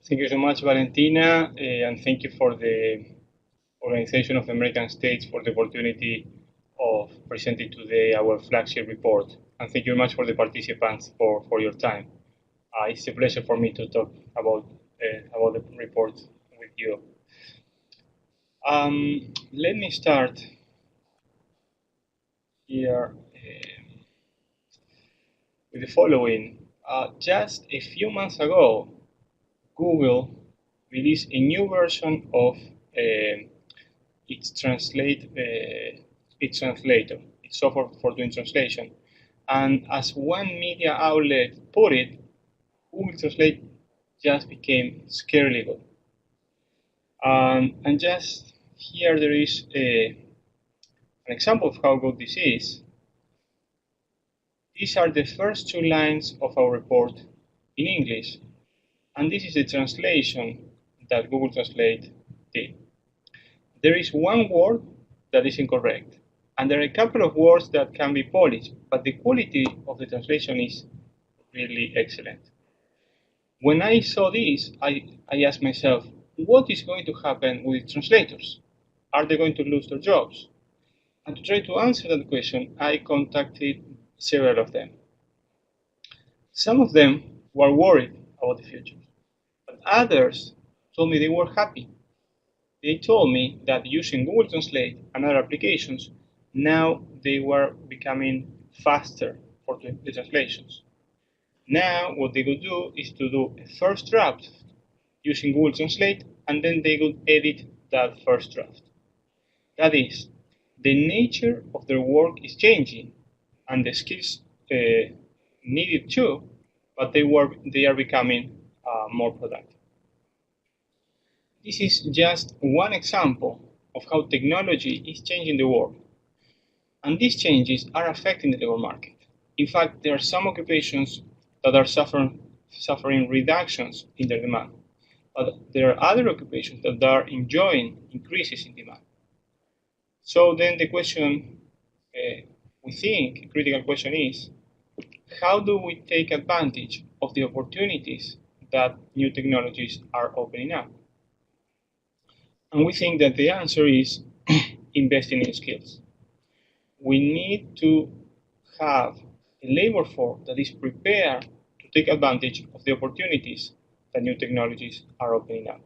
Thank you so much, Valentina, and thank you for the Organization of American States for the opportunity of presenting today our flagship report. And thank you very much for the participants for your time. It's a pleasure for me to talk about the report with you. Let me start here with the following. Just a few months ago, Google released a new version of its translator, its software for doing translation. And as one media outlet put it, Google Translate just became scarily good. And just here there is an example of how good this is. These are the first two lines of our report in English, and this is the translation that Google Translate did. There is one word that is incorrect, and there are a couple of words that can be polished, but the quality of the translation is really excellent. When I saw this, I asked myself, what is going to happen with translators? Are they going to lose their jobs? And to try to answer that question, I contacted several of them. Some of them were worried about the future, but others told me they were happy. They told me that using Google Translate and other applications, now they were becoming faster for the translations. Now what they could do is to do a first draft using Google Translate, and then they could edit that first draft. That is, the nature of their work is changing, and the skills needed too, but they are becoming more productive. This is just one example of how technology is changing the world, and these changes are affecting the labor market. In fact, there are some occupations that are suffering reductions in their demand, but there are other occupations that are enjoying increases in demand. So then the question, we think, a critical question is, how do we take advantage of the opportunities that new technologies are opening up? And we think that the answer is investing in skills. We need to have a labor force that is prepared to take advantage of the opportunities that new technologies are opening up.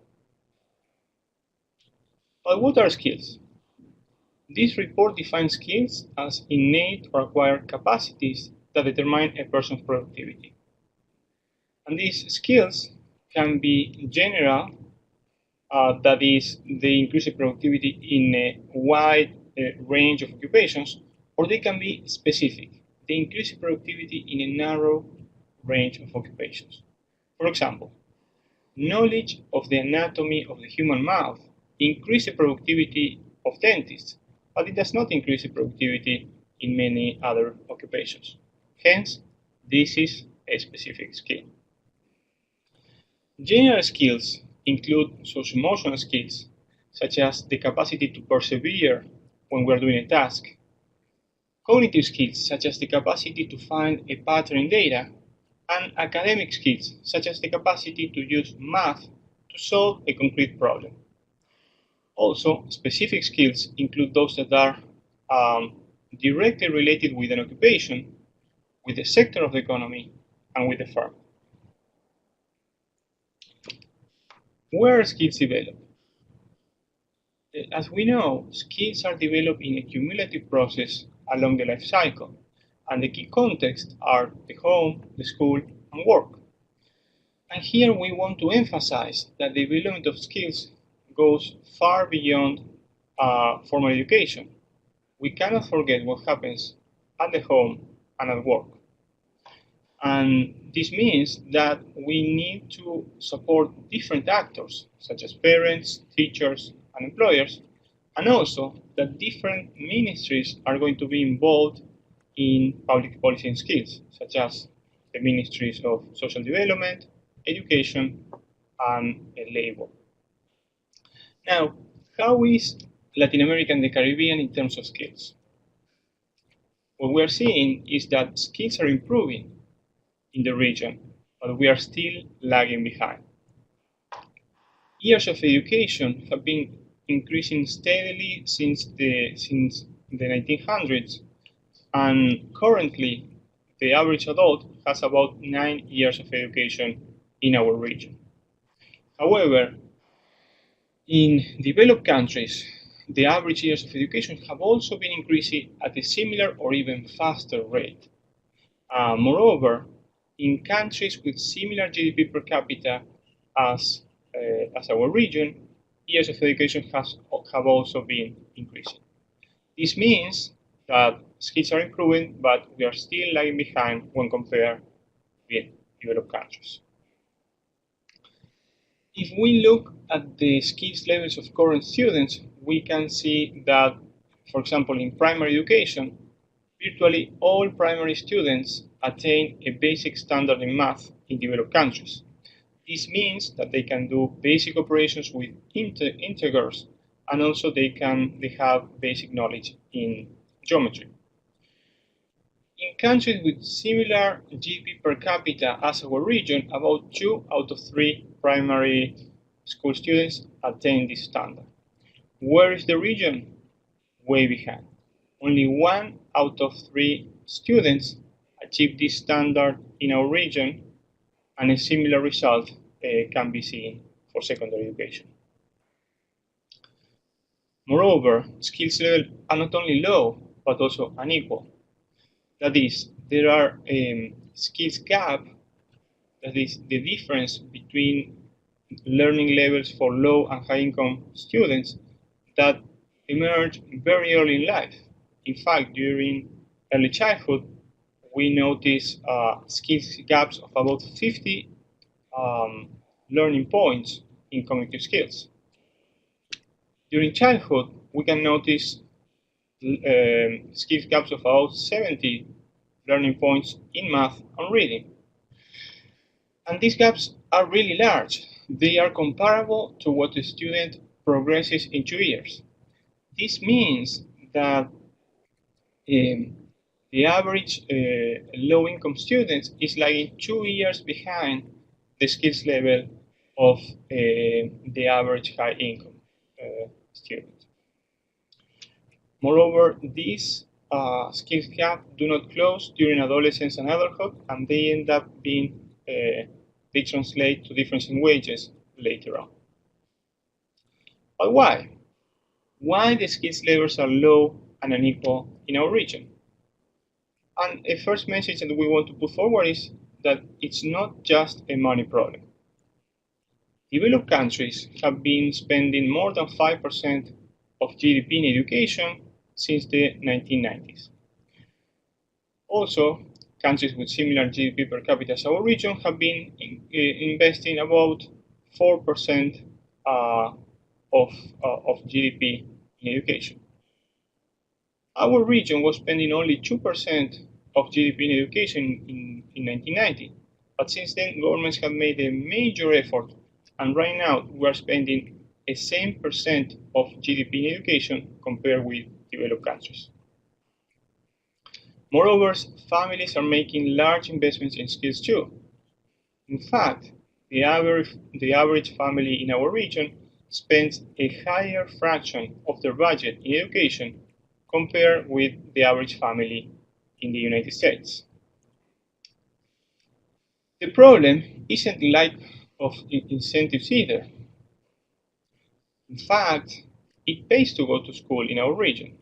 But what are skills? This report defines skills as innate or acquired capacities that determine a person's productivity. And these skills can be general, that is, they increase productivity in a wide range of occupations, or they can be specific. They increase productivity in a narrow range of occupations. For example, knowledge of the anatomy of the human mouth increases the productivity of dentists, but it does not increase the productivity in many other occupations. Hence, this is a specific skill. General skills include socio-emotional skills, such as the capacity to persevere when we're doing a task, cognitive skills, such as the capacity to find a pattern in data, and academic skills, such as the capacity to use math to solve a concrete problem. Also, specific skills include those that are directly related with an occupation, with the sector of the economy, and with the firm. Where are skills developed? As we know, skills are developed in a cumulative process along the life cycle, and the key contexts are the home, the school, and work. And here we want to emphasize that the development of skills goes far beyond formal education. We cannot forget what happens at the home and at work. And this means that we need to support different actors, such as parents, teachers, and employers, and also that different ministries are going to be involved in public policy and skills, such as the ministries of social development, education, and labor. Now, how is Latin America and the Caribbean in terms of skills? What we are seeing is that skills are improving in the region, but we are still lagging behind. Years of education have been increasing steadily since the 1900s, and currently the average adult has about 9 years of education in our region. However, in developed countries, the average years of education have also been increasing at a similar or even faster rate. Moreover, in countries with similar GDP per capita as, as our region, years of education have also been increasing. This means that skills are improving, but we are still lagging behind when compared with developed countries. If we look at the skills levels of current students, we can see that, for example, in primary education, virtually all primary students attain a basic standard in math in developed countries. This means that they can do basic operations with integers, and also they have basic knowledge in geometry. In countries with similar GDP per capita as our region, about 2 out of 3 primary school students attain this standard. Where is the region? Way behind. Only 1 out of 3 students achieve this standard in our region, and a similar result can be seen for secondary education. Moreover, skills levels are not only low, but also unequal. That is, there are skills gap, that is the difference between learning levels for low and high income students that emerge very early in life. In fact, during early childhood, we notice skills gaps of about 50 learning points in cognitive skills. During childhood, we can notice skills gaps of about 70 learning points in math and reading. And these gaps are really large. They are comparable to what a student progresses in 2 years. This means that the average low-income student is lagging 2 years behind the skills level of the average high-income student. Moreover, these skills gap do not close during adolescence and adulthood, and they end up being they translate to difference in wages later on. But why? Why the skills levels are low and unequal in our region? And a first message that we want to put forward is that it's not just a money problem. Developed countries have been spending more than 5% of GDP in education since the 1990s. Also, countries with similar GDP per capita as our region have been investing about 4% of GDP in education. Our region was spending only 2% of GDP in education in 1990, but since then governments have made a major effort, and right now we are spending the same percent of GDP in education compared with developed countries. Moreover, families are making large investments in skills too. In fact, the average family in our region spends a higher fraction of their budget in education compared with the average family in the United States. The problem isn't the lack of incentives either. In fact, it pays to go to school in our region.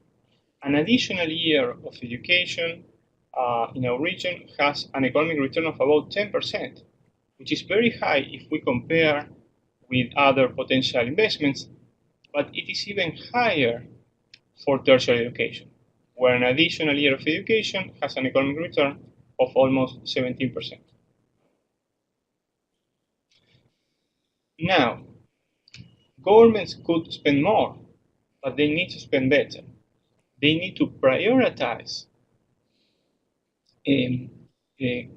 An additional year of education in our region has an economic return of about 10%, which is very high if we compare with other potential investments, but it is even higher for tertiary education, where an additional year of education has an economic return of almost 17%. Now, governments could spend more, but they need to spend better. They need to prioritize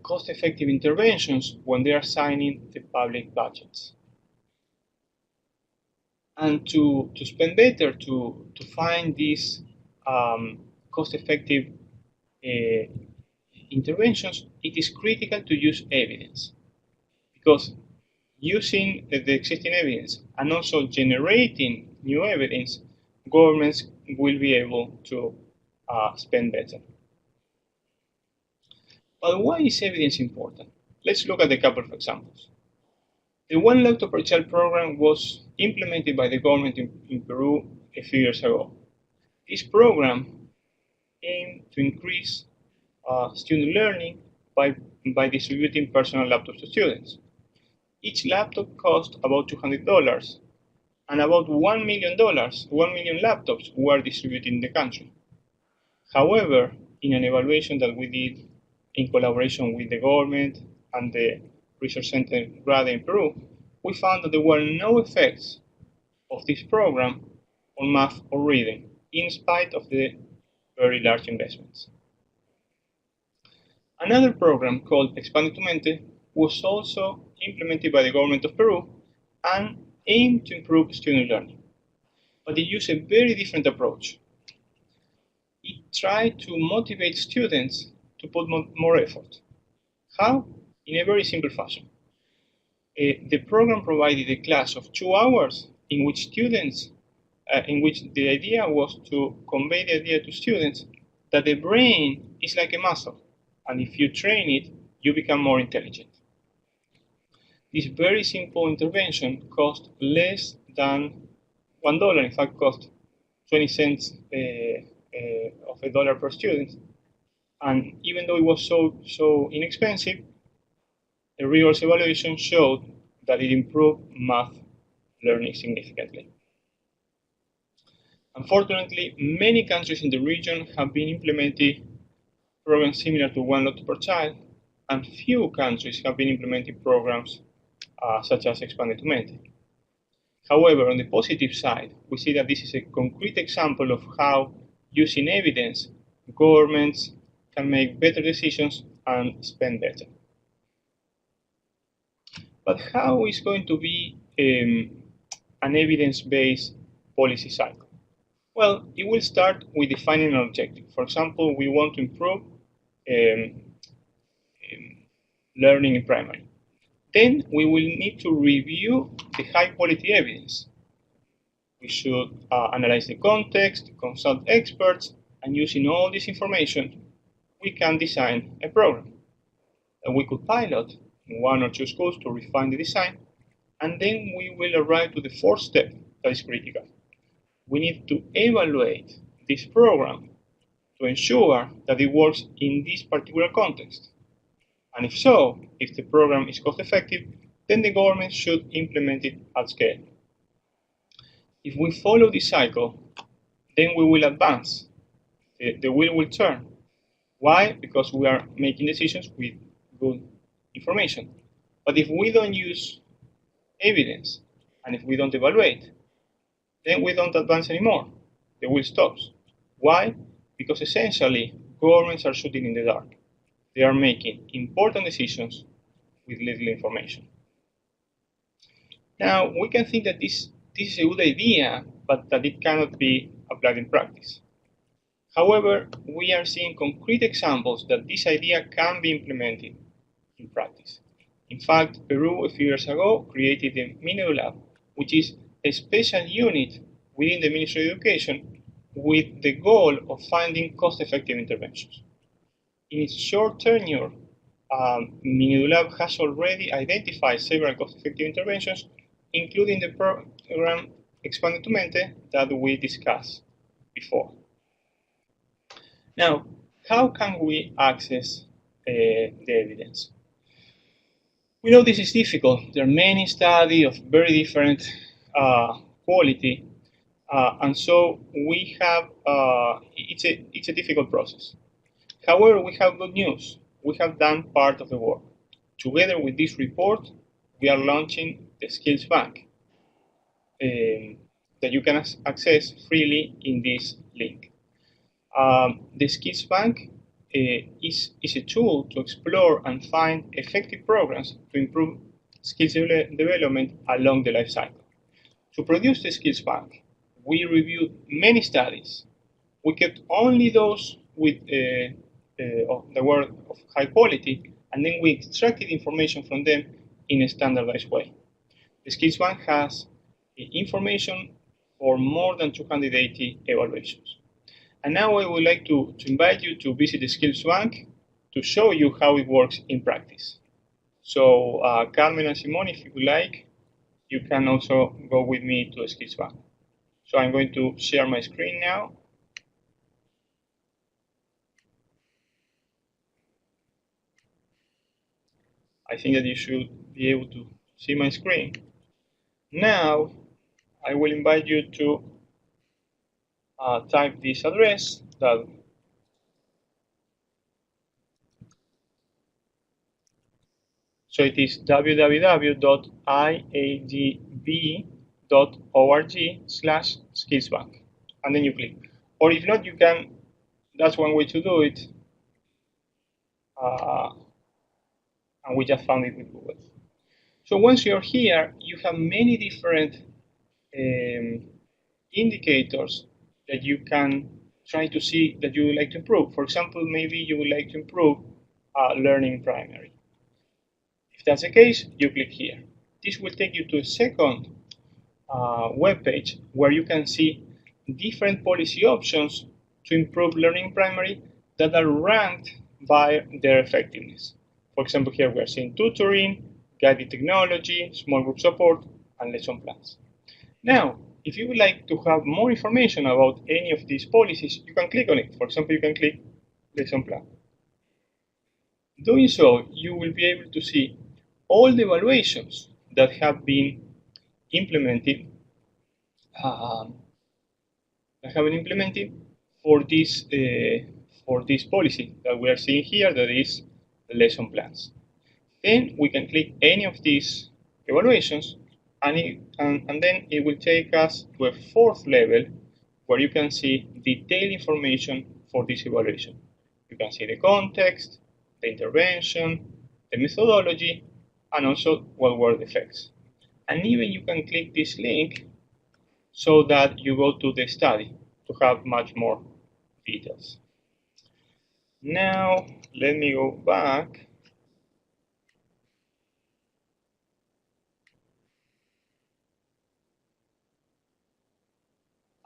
cost-effective interventions when they are signing the public budgets. And to spend better, to find these cost-effective interventions, it is critical to use evidence. Because using the existing evidence and also generating new evidence, governments will be able to spend better. But why is evidence important? Let's look at a couple of examples. The One Laptop Per Child program was implemented by the government in Peru a few years ago. This program aimed to increase student learning by distributing personal laptops to students. Each laptop cost about $200, and about $1 million, 1 million laptops were distributed in the country. However, in an evaluation that we did in collaboration with the government and the research center GRADE in Peru, we found that there were no effects of this program on math or reading, in spite of the very large investments. Another program called Expande tu Mente was also implemented by the government of Peru and aimed to improve student learning. But it used a very different approach. It tried to motivate students to put more effort. How? In a very simple fashion. The program provided a class of 2 hours in which students, in which the idea was to convey the idea to students that the brain is like a muscle, and if you train it, you become more intelligent. This very simple intervention cost less than $1, in fact cost 20 cents of a dollar per student. And even though it was so inexpensive, a rigorous evaluation showed that it improved math learning significantly. Unfortunately, many countries in the region have been implementing programs similar to One Laptop Per Child, and few countries have been implementing programs such as Expande tu Mente. However, on the positive side, we see that this is a concrete example of how, using evidence, governments can make better decisions and spend better. But how is going to be an evidence-based policy cycle? Well, it will start with defining an objective. For example, we want to improve learning in primary. Then we will need to review the high-quality evidence. We should analyze the context, consult experts, and using all this information, we can design a program. And we could pilot in 1 or 2 schools to refine the design, and then we will arrive to the 4th step that is critical. We need to evaluate this program to ensure that it works in this particular context. And if so, if the program is cost effective, then the government should implement it at scale. If we follow this cycle, then we will advance. The wheel will turn. Why? Because we are making decisions with good information. But if we don't use evidence, and if we don't evaluate, then we don't advance anymore. The wheel stops. Why? Because essentially, governments are shooting in the dark. They are making important decisions with little information. Now, we can think that this is a good idea, but that it cannot be applied in practice. However, we are seeing concrete examples that this idea can be implemented in practice. In fact, Peru a few years ago created the MineduLab, which is a special unit within the Ministry of Education with the goal of finding cost-effective interventions. In its short tenure, MineduLab has already identified several cost-effective interventions, including the program Expande tu Mente that we discussed before. Now, how can we access the evidence? We know this is difficult. There are many studies of very different quality, and so we have it's a difficult process. However, we have good news. We have done part of the work. Together with this report, we are launching the Skills Bank that you can access freely in this link. The Skills Bank is a tool to explore and find effective programs to improve skills development along the life cycle. To produce the Skills Bank, we reviewed many studies. We kept only those with that were of high quality, and then we extracted information from them in a standardized way. the Skills Bank has information for more than 280 evaluations. And now I would like to invite you to visit the Skills Bank to show you how it works in practice. So Carmen and Simone, if you would like, you can also go with me to the Skills Bank. So I'm going to share my screen now. I think that you should be able to see my screen. Now, I will invite you to type this address. So it is www.iadb.org/skillsbank. And then you click. Or if not, you can, that's one way to do it. And we just found it with Google. So once you're here, you have many different indicators that you can try to see that you would like to improve. For example, maybe you would like to improve learning primary. If that's the case, you click here. This will take you to a second web page where you can see different policy options to improve learning primary that are ranked by their effectiveness. For example, here we are seeing tutoring, guided technology, small group support, and lesson plans. Now, if you would like to have more information about any of these policies, you can click on it. For example, you can click lesson plan. Doing so, you will be able to see all the evaluations that have been implemented for this policy that we are seeing here, that is the lesson plans. Then we can click any of these evaluations, and then it will take us to a fourth level where you can see detailed information for this evaluation. You can see the context, the intervention, the methodology, and also what were the effects. And even you can click this link so that you go to the study to have much more details. Now, let me go back.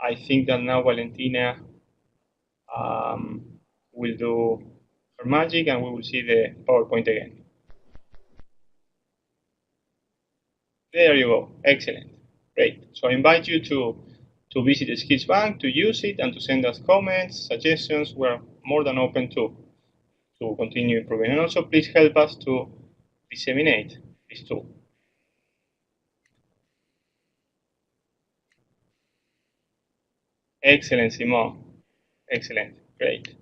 I think that now Valentina will do her magic and we will see the PowerPoint again. There you go. Excellent. Great. So I invite you to visit the Skills Bank, to use it, and to send us comments, suggestions. We're more than open to continue improving. And also, please help us to disseminate this tool. Excellent, Simon. Excellent. Great.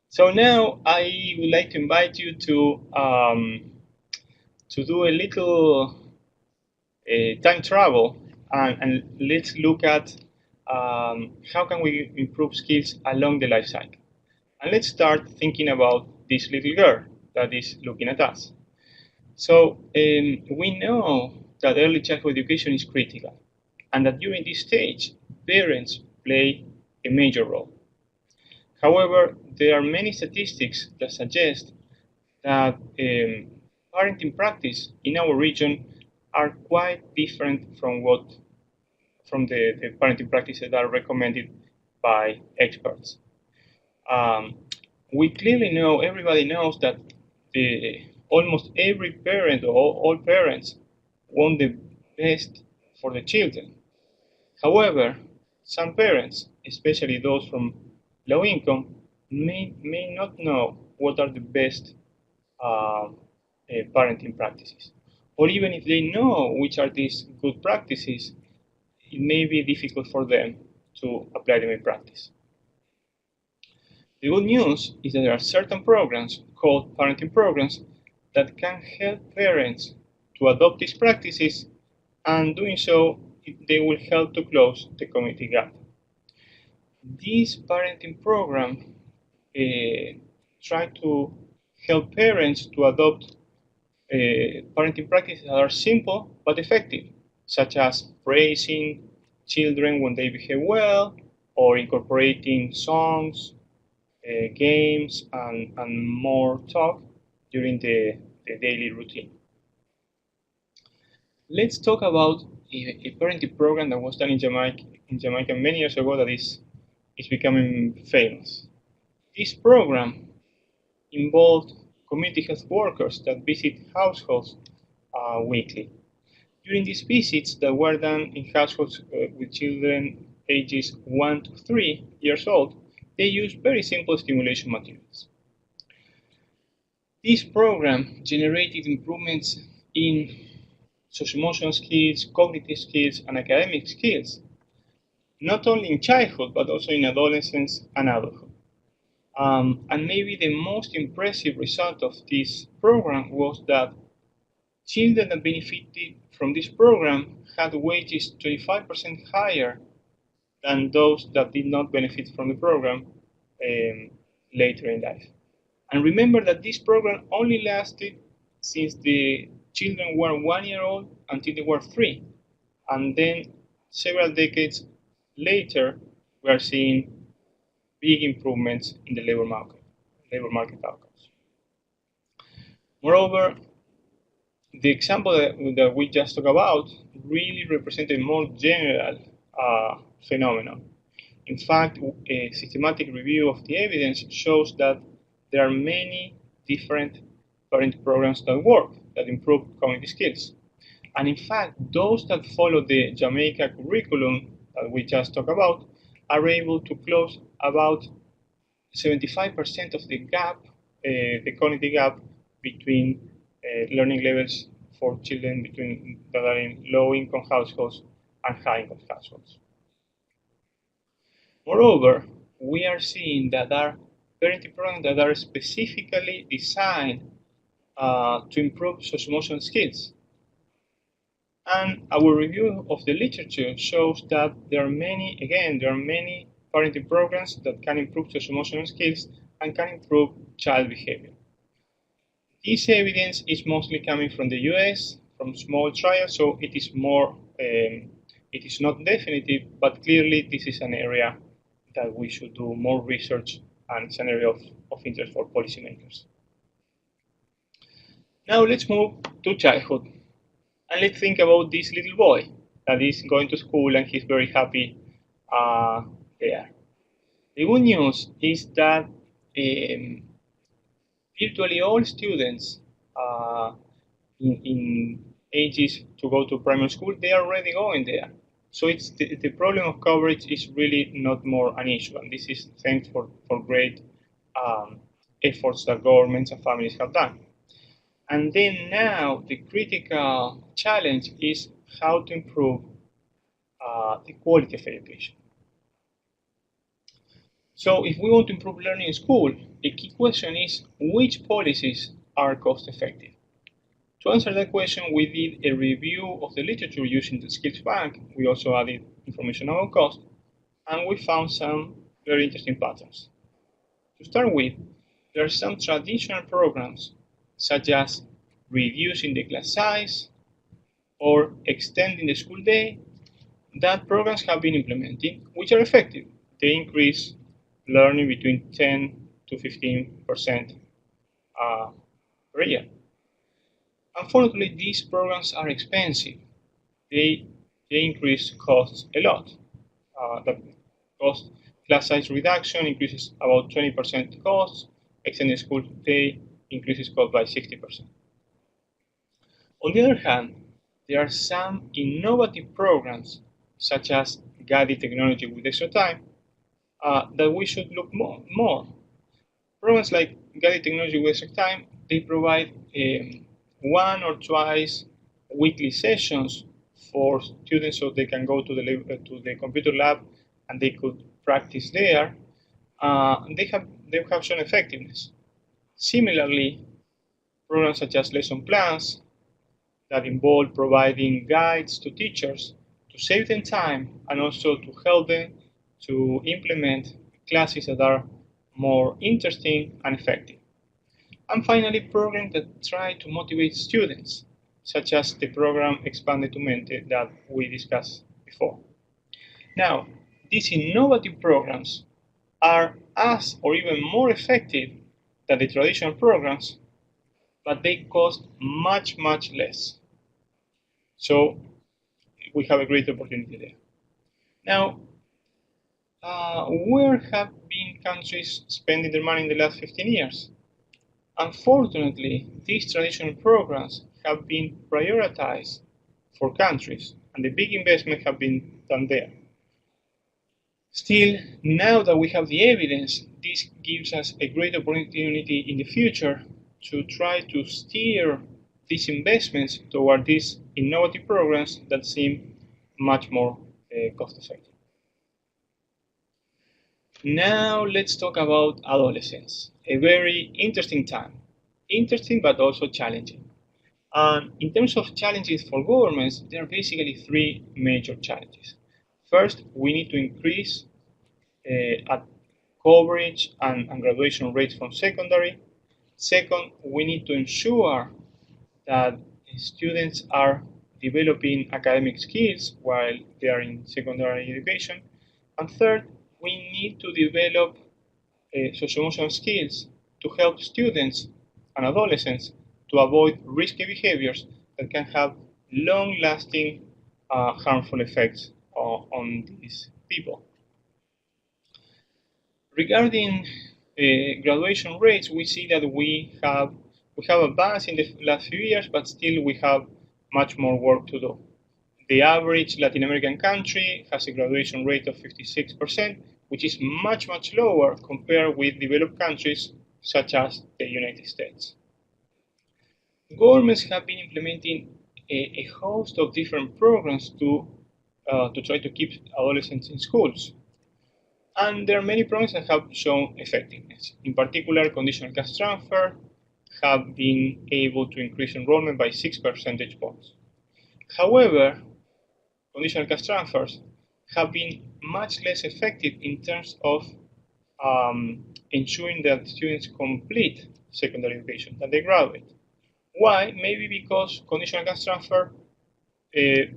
So now I would like to invite you to do a little time travel, and let's look at how can we improve skills along the life cycle. And let's start thinking about this little girl that is looking at us. So we know that early childhood education is critical, and that during this stage, parents play a major role. However, there are many statistics that suggest that parenting practice in our region are quite different from the parenting practices that are recommended by experts. We clearly know, everybody knows that almost every parent or all parents want the best for the children. However, some parents, especially those from low income, may not know what are the best parenting practices. Or even if they know which are these good practices, it may be difficult for them to apply them in practice. The good news is that there are certain programs called parenting programs that can help parents to adopt these practices, and doing so, they will help to close the community gap. This parenting program try to help parents to adopt parenting practices that are simple but effective, such as praising children when they behave well, or incorporating songs, games, and more talk during the daily routine. Let's talk about a parenting program that was done in Jamaica many years ago that is becoming famous. This program involved community health workers that visit households weekly. During these visits that were done in households with children ages 1 to 3 years old, they used very simple stimulation materials. This program generated improvements in social emotional skills, cognitive skills, and academic skills, not only in childhood but also in adolescence and adulthood. And maybe the most impressive result of this program was that children that benefited from this program had wages 25% higher than those that did not benefit from the program um, later in life. And remember that this program only lasted since the children were 1 year old until they were 3. And then several decades later, we are seeing big improvements in the labor market outcomes. Moreover, the example that we just talked about really represents a more general phenomenon. In fact, a systematic review of the evidence shows that there are many different parenting programs that work, that improve cognitive skills. And in fact, those that follow the Jamaica curriculum that we just talked about are able to close about 75% of the gap, the cognitive gap between learning levels for children that are in low-income households and high-income households. Moreover, we are seeing that there are parenting programs that are specifically designed to improve social-emotional skills. And our review of the literature shows that there are many parenting programs that can improve social-emotional skills and can improve child behavior. This evidence is mostly coming from the US, from small trials, so it is not definitive, but clearly this is an area that we should do more research, and it's an area of interest for policymakers. Now let's move to childhood. And let's think about this little boy that is going to school and he's very happy there. The good news is that virtually all students in ages to go to primary school, they are already going there. So it's the problem of coverage is really not more an issue. And this is thanks for great efforts that governments and families have done. And then now the critical challenge is how to improve the quality of education. So if we want to improve learning in school, the key question is which policies are cost effective? To answer that question, we did a review of the literature using the Skills Bank. We also added information about cost, and we found some very interesting patterns. To start with, there are some traditional programs such as reducing the class size or extending the school day that programs have been implementing, which are effective. They increase learning between 10 to 15% per year. Unfortunately, these programs are expensive. They increase costs a lot. The cost class size reduction increases about 20% costs. Extended school day increases cost by 60%. On the other hand, there are some innovative programs, such as guided technology with extra time, that we should look more. Programs like guided technology with extra time, they provide one or twice weekly sessions for students so they can go to the computer lab and they could practice there. They have shown effectiveness. Similarly, programs such as lesson plans that involve providing guides to teachers to save them time and also to help them to implement classes that are more interesting and effective. And finally, programs that try to motivate students, such as the program Expanded to Mente that we discussed before. Now, these innovative programs are as or even more effective than the traditional programs, but they cost much less. So we have a great opportunity there. Now, where have been countries spending their money in the last 15 years? Unfortunately, these traditional programs have been prioritized for countries, and the big investment have been done there. Still, now that we have the evidence, this gives us a great opportunity in the future to try to steer these investments toward these innovative programs that seem much more cost effective. Now let's talk about adolescence, a very interesting time. Interesting but also challenging. And in terms of challenges for governments, there are basically three major challenges. First, we need to increase at coverage and graduation rates from secondary. Second, we need to ensure that students are developing academic skills while they are in secondary education. And third, we need to develop socio-emotional skills to help students and adolescents to avoid risky behaviors that can have long-lasting harmful effects on these people. Regarding graduation rates, we see that we have advanced in the last few years, but still we have much more work to do. The average Latin American country has a graduation rate of 56%, which is much, much lower compared with developed countries such as the United States. Governments have been implementing a host of different programs to try to keep adolescents in schools. And there are many programs that have shown effectiveness. In particular, conditional cash transfer have been able to increase enrollment by 6 percentage points. However, conditional cash transfers have been much less effective in terms of ensuring that students complete secondary education, that they graduate. Why? Maybe because conditional cash transfer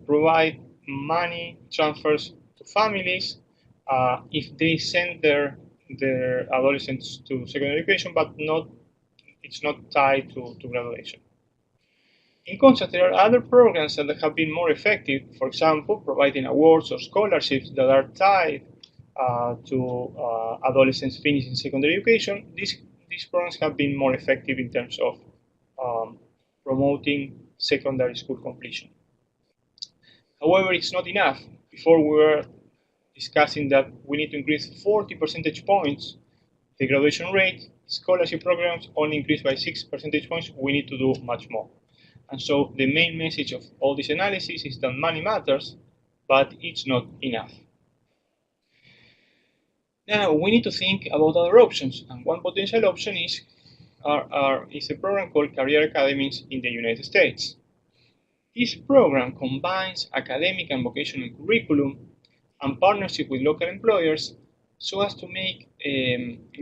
provide money transfers to families if they send their adolescents to secondary education, but it's not tied to graduation. In contrast, there are other programs that have been more effective, for example, providing awards or scholarships that are tied to adolescents finishing secondary education. These programs have been more effective in terms of promoting secondary school completion. However, it's not enough. Before we were discussing that we need to increase 40 percentage points the graduation rate. Scholarship programs only increase by 6 percentage points. We need to do much more. And so the main message of all this analysis is that money matters, but it's not enough. Now we need to think about other options, and one potential option is a program called Career Academies in the United States. This program combines academic and vocational curriculum and partnership with local employers so as to make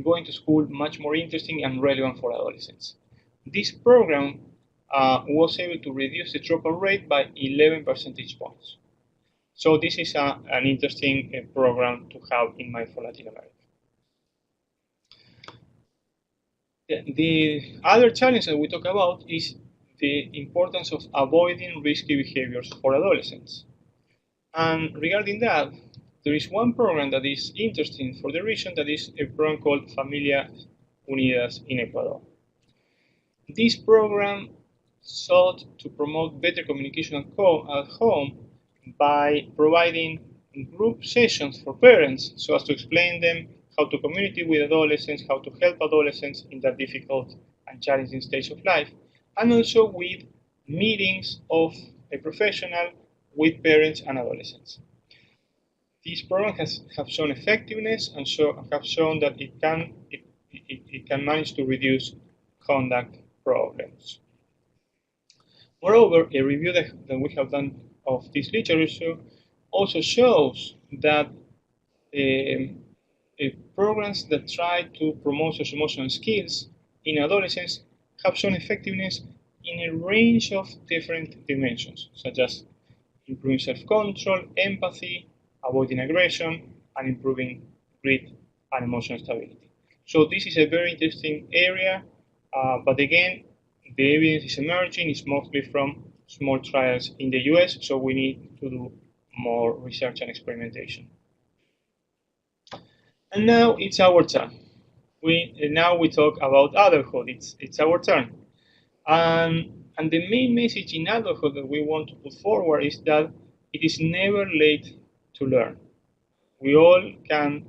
going to school much more interesting and relevant for adolescents. This program was able to reduce the dropout rate by 11 percentage points. So this is an interesting program to have in mind for Latin America. The other challenge that we talk about is the importance of avoiding risky behaviors for adolescents. And regarding that, there is one program that is interesting for the region, that is a program called Familias Unidas in Ecuador. This program sought to promote better communication at home by providing group sessions for parents so as to explain them how to communicate with adolescents, how to help adolescents in that difficult and challenging stage of life, and also with meetings of a professional with parents and adolescents. These programs have shown effectiveness and have shown that it can manage to reduce conduct problems. Moreover, a review that we have done of this literature also shows that programs that try to promote socio-emotional skills in adolescents have shown effectiveness in a range of different dimensions, such as improving self-control, empathy, avoiding aggression, and improving grit and emotional stability. So this is a very interesting area, but again, the evidence is emerging. It's mostly from small trials in the US, so we need to do more research and experimentation. And now it's our turn. Now we talk about adulthood. It's our turn. And the main message in adulthood that we want to put forward is that it is never late to learn. We all can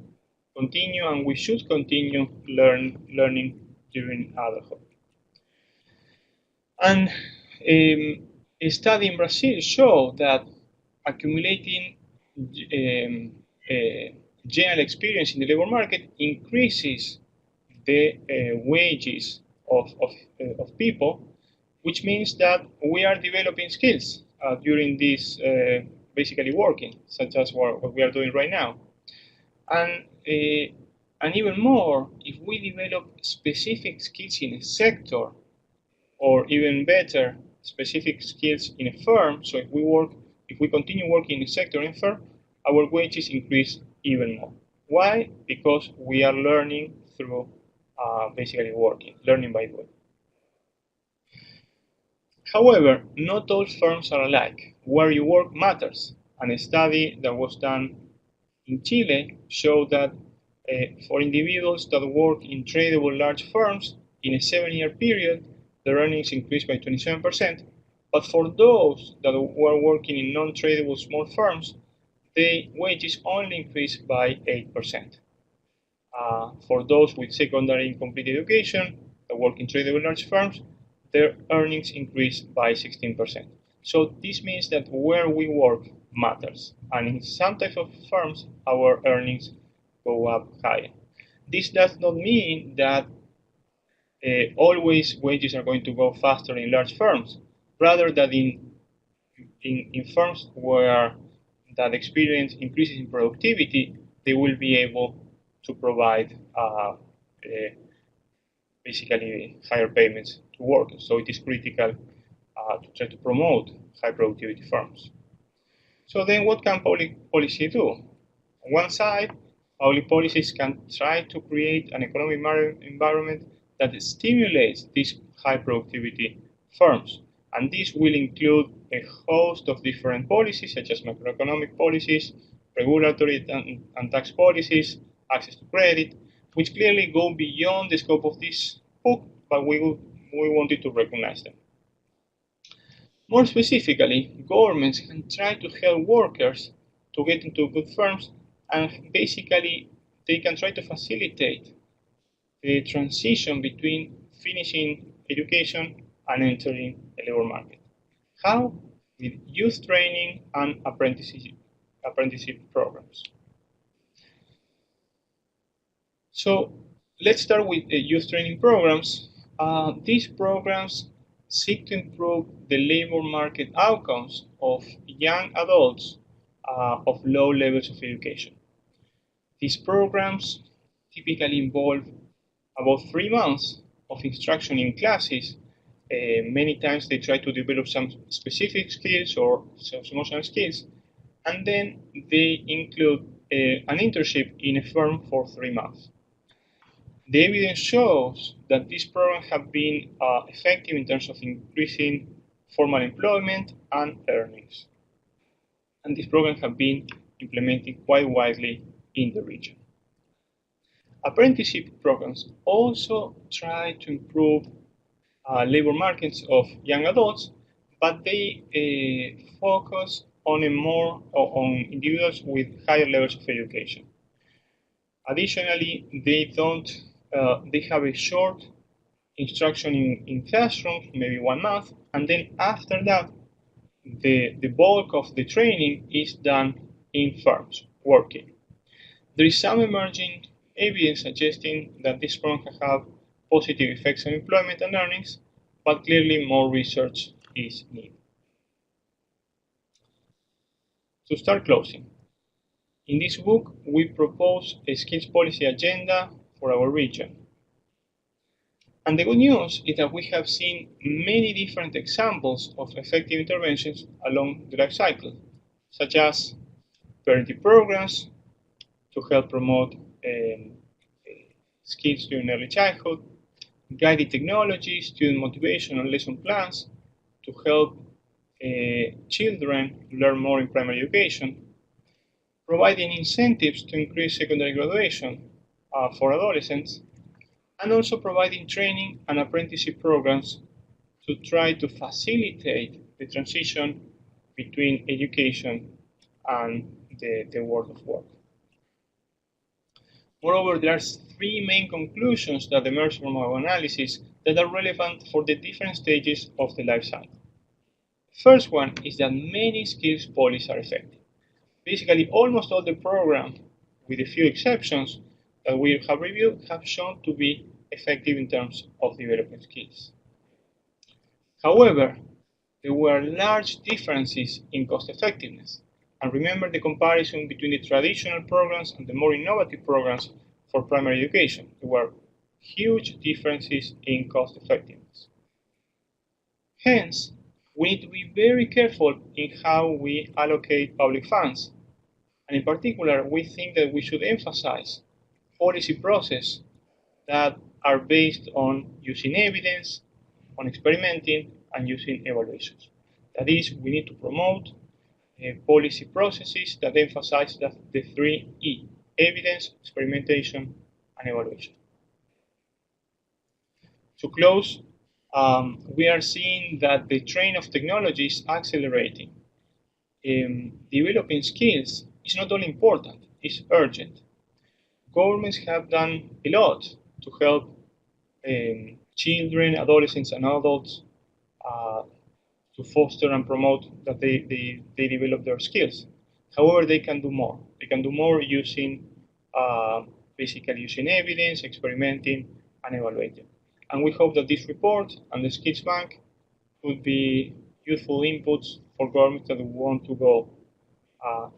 continue, and we should continue learning during adulthood. And a study in Brazil showed that accumulating general experience in the labor market increases the wages of people, which means that we are developing skills during this basically working, such as what we are doing right now. And even more, if we develop specific skills in a sector, or even better, specific skills in a firm, so if we continue working in a sector in a firm, our wages increase even more. Why? Because we are learning through basically learning by doing. However, not all firms are alike. Where you work matters. And a study that was done in Chile showed that for individuals that work in tradable large firms in a 7-year period, their earnings increased by 27%. But for those that were working in non-tradable small firms, the wages only increased by 8%. For those with secondary incomplete education that work in tradable large firms, their earnings increased by 16%. So this means that where we work matters. And in some types of firms, our earnings go up higher. This does not mean that always wages are going to go faster in large firms. Rather, that in firms where that experience increases in productivity, they will be able to provide basically higher payments to workers. So it is critical to try to promote high productivity firms. So then what can public policy do? On one side, public policies can try to create an economic environment that stimulates these high productivity firms. And this will include a host of different policies, such as macroeconomic policies, regulatory and tax policies, access to credit, which clearly go beyond the scope of this book, but we wanted to recognize them. More specifically, governments can try to help workers to get into good firms, and basically they can try to facilitate the transition between finishing education and entering the labor market. How? With youth training and apprenticeship programs. So let's start with youth training programs. These programs seek to improve the labor market outcomes of young adults of low levels of education. These programs typically involve about 3 months of instruction in classes. Many times they try to develop some specific skills or some emotional skills, and then they include an internship in a firm for 3 months. The evidence shows that these programs have been effective in terms of increasing formal employment and earnings. And these programs have been implemented quite widely in the region. Apprenticeship programs also try to improve labor markets of young adults, but they focus on on individuals with higher levels of education. Additionally, they have a short instruction in classrooms, maybe 1 month, and then after that, the bulk of the training is done in firms, working. There is some emerging evidence suggesting that this program can have positive effects on employment and earnings, but clearly more research is needed. To start closing, in this book, we propose a skills policy agenda for our region. And the good news is that we have seen many different examples of effective interventions along the life cycle, such as parenting programs to help promote skills during early childhood, guided technology, student motivation and lesson plans to help children learn more in primary education, providing incentives to increase secondary graduation for adolescents, and also providing training and apprenticeship programs to try to facilitate the transition between education and the world of work. Moreover, there are three main conclusions that emerge from our analysis that are relevant for the different stages of the life cycle. The first one is that many skills policies are effective. Basically, almost all the programs, with a few exceptions that we have reviewed, have shown to be effective in terms of developing skills. However, there were large differences in cost effectiveness. And remember the comparison between the traditional programs and the more innovative programs for primary education. There were huge differences in cost effectiveness. Hence, we need to be very careful in how we allocate public funds. And in particular, we think that we should emphasize policy processes that are based on using evidence, on experimenting, and using evaluations. That is, we need to promote policy processes that emphasize the three E: evidence, experimentation, and evaluation. To close, we are seeing that the train of technology is accelerating. Developing skills is not only important, it's urgent. Governments have done a lot to help children, adolescents, and adults to foster and promote that they develop their skills. However, they can do more. They can do more using basically using evidence, experimenting, and evaluating. And we hope that this report and the Skills Bank could be useful inputs for governments that want to go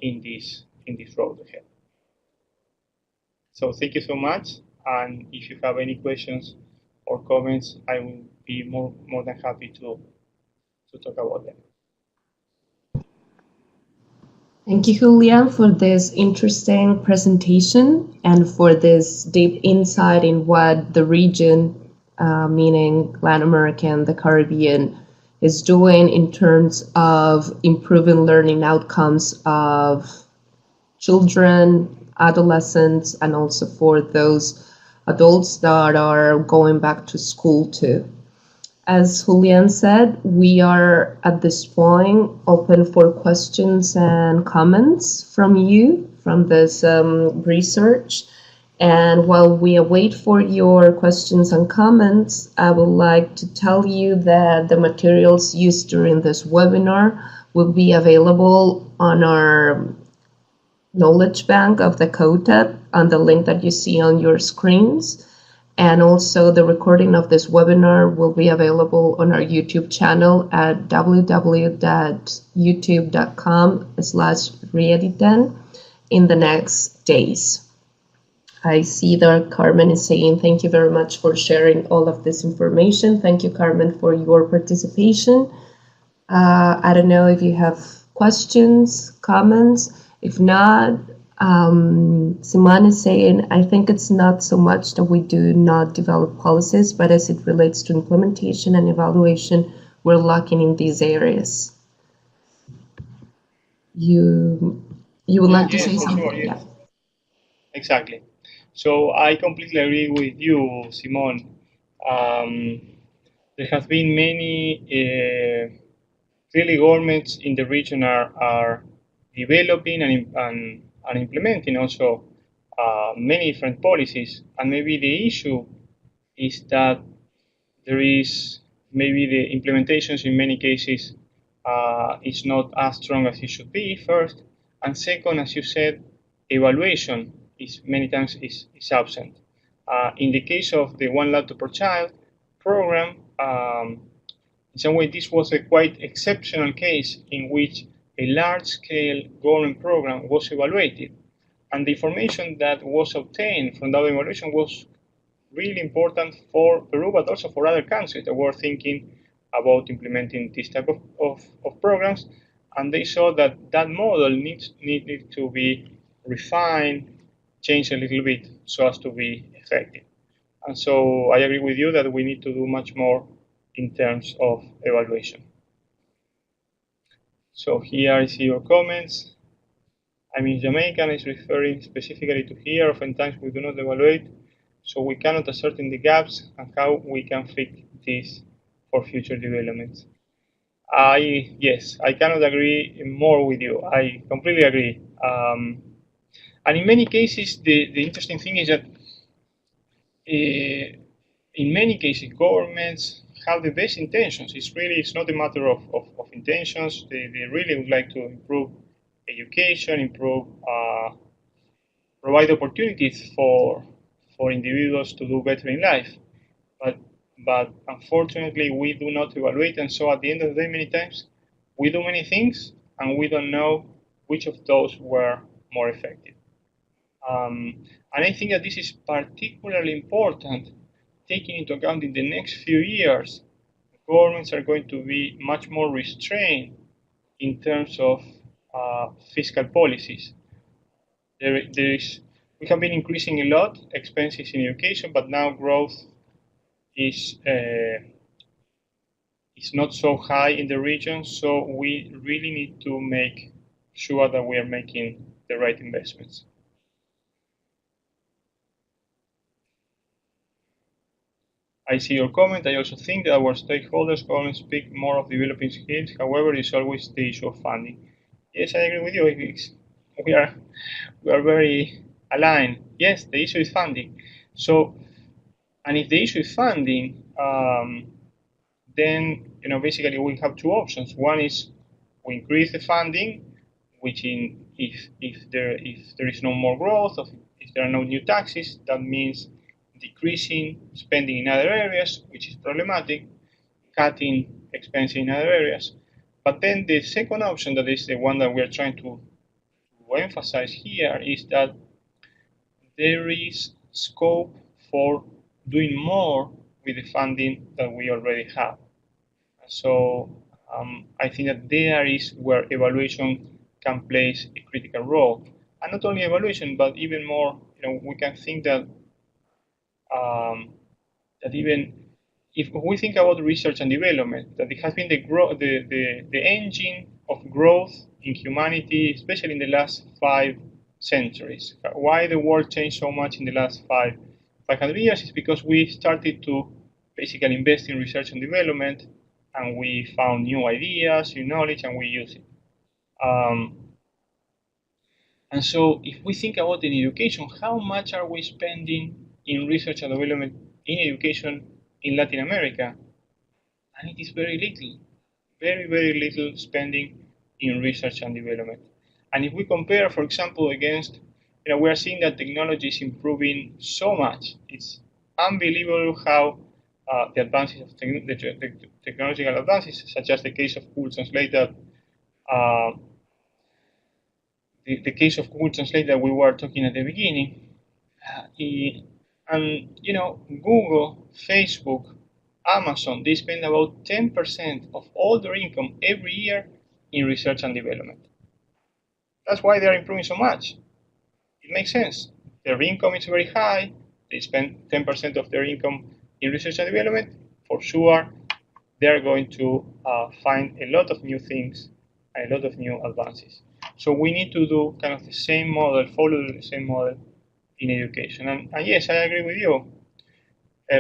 in this road ahead. So thank you so much. And if you have any questions or comments, I will be more than happy to talk about them. Thank you, Julian, for this interesting presentation and for this deep insight in what the region, meaning Latin America and the Caribbean, is doing in terms of improving learning outcomes of children, adolescents, and also for those adults that are going back to school too. As Julian said, we are at this point open for questions and comments from you from this research. And while we await for your questions and comments, I would like to tell you that the materials used during this webinar will be available on our knowledge bank of the COTEP on the link that you see on your screens. And also the recording of this webinar will be available on our YouTube channel at www.youtube.com/reediten in the next days. I see that Carmen is saying thank you very much for sharing all of this information. Thank you, Carmen, for your participation. I don't know if you have questions, comments. If not, Simon is saying, I think it's not so much that we do not develop policies, but as it relates to implementation and evaluation, we're lacking in these areas. You would like to say something? Sure, yes. Yeah. Exactly. So I completely agree with you, Simon. There have been many, clearly governments in the region are developing and implementing also many different policies. And maybe the issue is that there is maybe the implementations in many cases is not as strong as it should be, first. And second, as you said, evaluation is many times is absent. In the case of the One Laptop per Child program, in some way this was a quite exceptional case in which a large-scale government program was evaluated. And the information that was obtained from that evaluation was really important for Peru, but also for other countries that were thinking about implementing this type of programs. And they saw that that model needed to be refined, changed a little bit so as to be effective. And so I agree with you that we need to do much more in terms of evaluation. So here I see your comments. I'm in Jamaica is referring specifically to here. Oftentimes we do not evaluate, so we cannot ascertain the gaps and how we can fix this for future developments. Yes, I cannot agree more with you. I completely agree. And in many cases, the interesting thing is that in many cases, governments have the best intentions. It's not a matter of intentions. They really would like to improve education, provide opportunities for individuals to do better in life. But but unfortunately, we do not evaluate, and so at the end of the day, many times we do many things and we don't know which of those were more effective. And I think that this is particularly important, taking into account in the next few years, governments are going to be much more restrained in terms of fiscal policies. We have been increasing a lot expenses in education, but now growth is not so high in the region. So we really need to make sure that we are making the right investments. I see your comment. I also think that our stakeholders can speak more of developing skills. However, it's always the issue of funding. Yes, I agree with you. We are very aligned. Yes, the issue is funding. So, and if the issue is funding, then basically we have two options. One is we increase the funding, which if there is no more growth, or if there are no new taxes, that means decreasing spending in other areas, which is problematic, cutting expenses in other areas. But then the second option, that is the one that we are trying to emphasize here, is that there is scope for doing more with the funding that we already have. So I think that there is where evaluation can play a critical role. And not only evaluation, but even more, we can think that that even if we think about research and development, that it has been the engine of growth in humanity, especially in the last 5 centuries. Why the world changed so much in the last 500 years is because we started to basically invest in research and development, and we found new ideas, new knowledge, and we use it. And so if we think about in education, how much are we spending in research and development in education in Latin America? And it is very little, very, very little spending in research and development. And if we compare, for example, against, we are seeing that technology is improving so much. It's unbelievable how the advances of the technological advances, such as the case of Google Translate that the case of Google Translate that we were talking at the beginning, and Google, Facebook, Amazon, they spend about 10% of all their income every year in research and development. That's why they're improving so much. It makes sense. Their income is very high. They spend 10% of their income in research and development. For sure, they're going to find a lot of new things and a lot of new advances. So we need to do kind of the same model, follow the same model in education. And yes, I agree with you.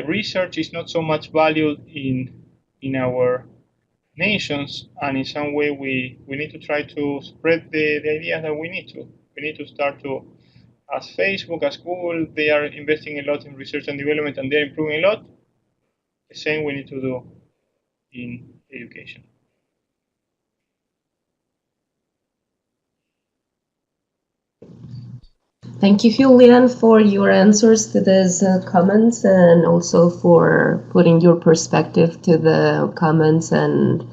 Research is not so much valued in our nations, and in some way we need to try to spread the idea that we need to. We need to start to, as Facebook, as Google, they are investing a lot in research and development and they're improving a lot. The same we need to do in education. Thank you, Julian, for your answers to these comments, and also for putting your perspective to the comments and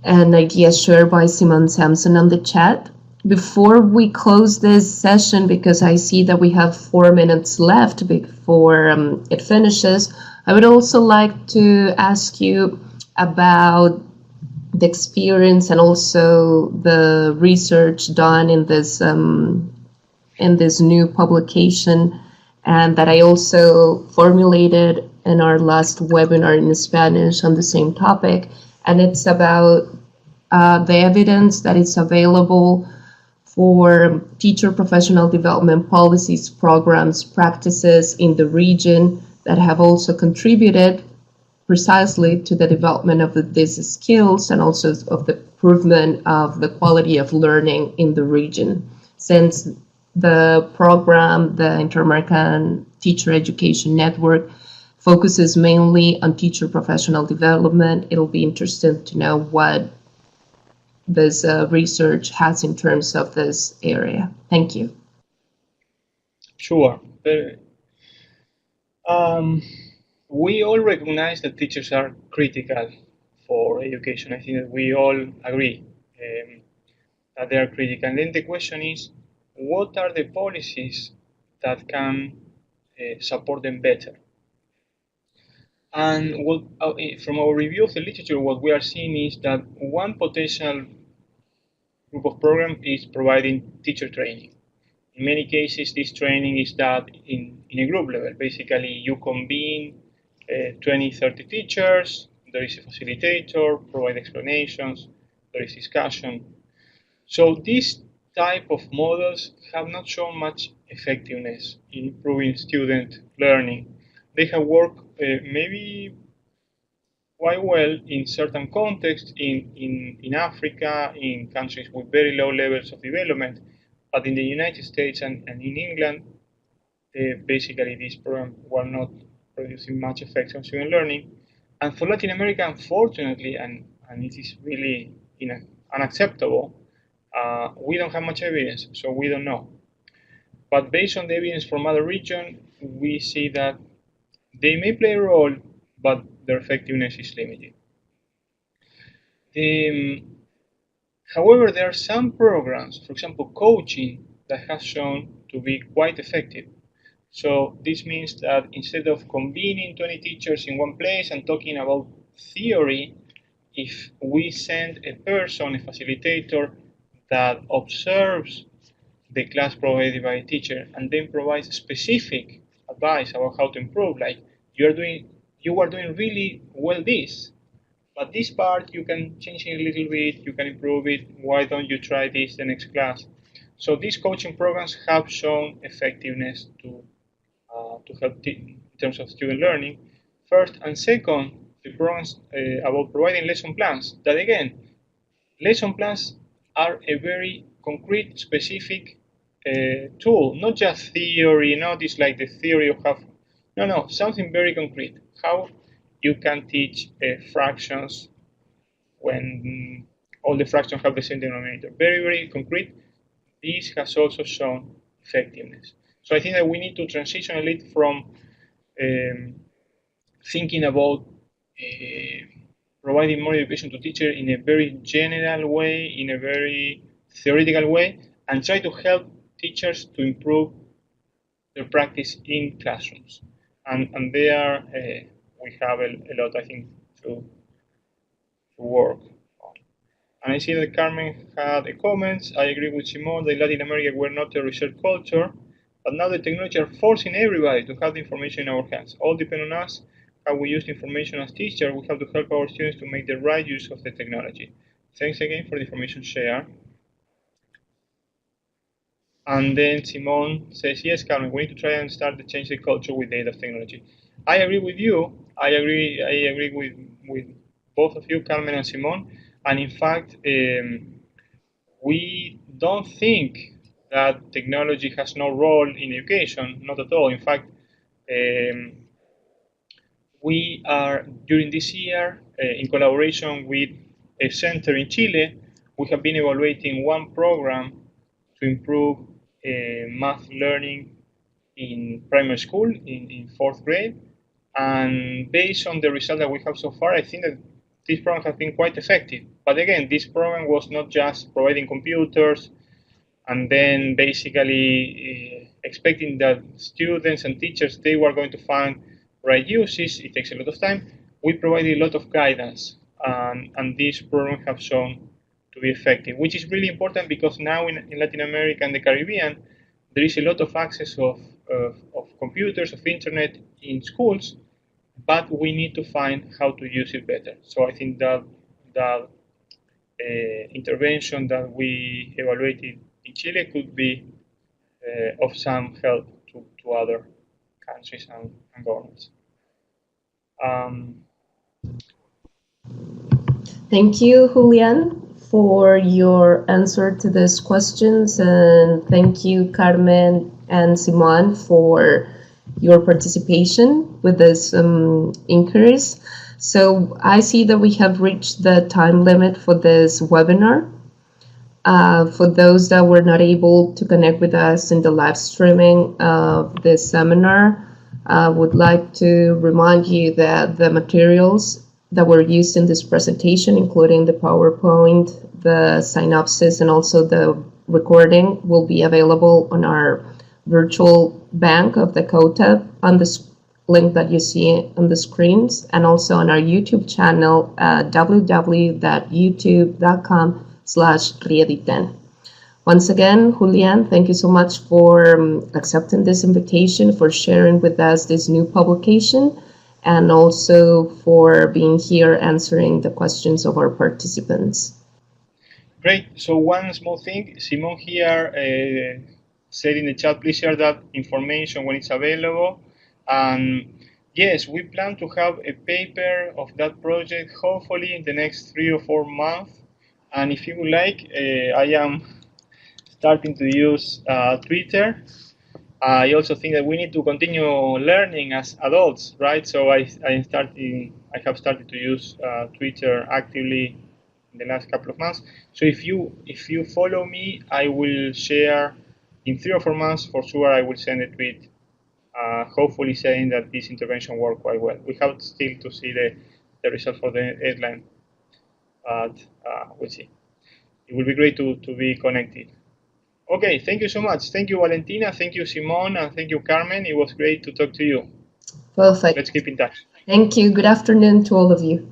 ideas shared by Simon Sampson on the chat. Before we close this session, because I see that we have 4 minutes left before it finishes, I would also like to ask you about the experience and also the research done in this new publication, and that I also formulated in our last webinar in Spanish on the same topic. And it's about the evidence that is available for teacher professional development policies, programs, practices in the region that have also contributed precisely to the development of these skills and also of the improvement of the quality of learning in the region. Since the program, the Inter-American Teacher Education Network, focuses mainly on teacher professional development, it'll be interesting to know what this research has in terms of this area. Thank you. Sure. We all recognize that teachers are critical for education. I think that we all agree that they are critical. And then the question is, what are the policies that can support them better? And what, from our review of the literature, what we are seeing is that one potential group of programs is providing teacher training. In many cases, this training is done in a group level. Basically, you convene 20, 30 teachers, there is a facilitator, provide explanations, there is discussion. So these type of models have not shown much effectiveness in improving student learning. They have worked maybe quite well in certain contexts in Africa, in countries with very low levels of development, but in the United States and in England, basically these programs were not producing much effect on student learning. And for Latin America, unfortunately, and it is really unacceptable, we don't have much evidence, so we don't know. But based on the evidence from other regions, we see that they may play a role, but their effectiveness is limited. However, there are some programs, for example, coaching, that has shown to be quite effective. So this means that instead of convening 20 teachers in one place and talking about theory, if we send a person, a facilitator, that observes the class provided by a teacher and then provides specific advice about how to improve, like you are doing really well this, but this part you can change it a little bit, you can improve it, why don't you try this the next class? So these coaching programs have shown effectiveness to help in terms of student learning. First, and second, the programs about providing lesson plans, that again, lesson plans are a very concrete, specific tool, not just theory, not this like the theory of half, no, something very concrete. How you can teach fractions when all the fractions have the same denominator. Very, very concrete. This has also shown effectiveness. So I think that we need to transition a little from thinking about providing more education to teachers in a very general way, in a very theoretical way, and try to help teachers to improve their practice in classrooms. And there we have a lot, I think, to work on. And I see that Carmen had a comment. I agree with Simone that Latin America were not a research culture, but now the technology are forcing everybody to have the information in our hands. All depend on us how we use the information as teachers. We have to help our students to make the right use of the technology. Thanks again for the information shared. And then Simone says, yes, Carmen, we need to try and start to change the culture with the aid of technology. I agree with you. I agree with both of you, Carmen and Simone. And in fact, we don't think that technology has no role in education, not at all. In fact, we are, during this year, in collaboration with a center in Chile, we have been evaluating one program to improve math learning in primary school, in fourth grade. And based on the result that we have so far, I think that this program has been quite effective. But again, this program was not just providing computers and then basically expecting that students and teachers, they were going to find right uses. It takes a lot of time. We provided a lot of guidance, and this program have shown to be effective, which is really important because now in Latin America and the Caribbean, there is a lot of access of computers, of internet in schools, but we need to find how to use it better. So I think that intervention that we evaluated in Chile could be of some help to other countries and governments. Thank you, Julian, for your answer to these questions, and thank you, Carmen and Simon, for your participation with this inquiries. So I see that we have reached the time limit for this webinar. For those that were not able to connect with us in the live streaming of this seminar, I would like to remind you that the materials that were used in this presentation, including the PowerPoint, the synopsis, and also the recording, will be available on our virtual bank of the COTA on the link that you see on the screens, and also on our YouTube channel at www.youtube.com/Riediten. Once again, Julian, thank you so much for accepting this invitation, for sharing with us this new publication, and also for being here answering the questions of our participants. Great. So one small thing, Simon here said in the chat, please share that information when it's available. And yes, we plan to have a paper of that project hopefully in the next 3 or 4 months. And if you would like, I am starting to use Twitter. I also think that we need to continue learning as adults, right? So I have started to use Twitter actively in the last couple of months. So if you follow me, I will share in 3 or 4 months for sure. I will send a tweet, hopefully saying that this intervention worked quite well. We have still to see the result for the headline, but we'll see. It will be great to be connected. Okay, thank you so much. Thank you, Valentina. Thank you, Simon, and thank you, Carmen. It was great to talk to you. Perfect. Let's keep in touch. Thank you. Good afternoon to all of you.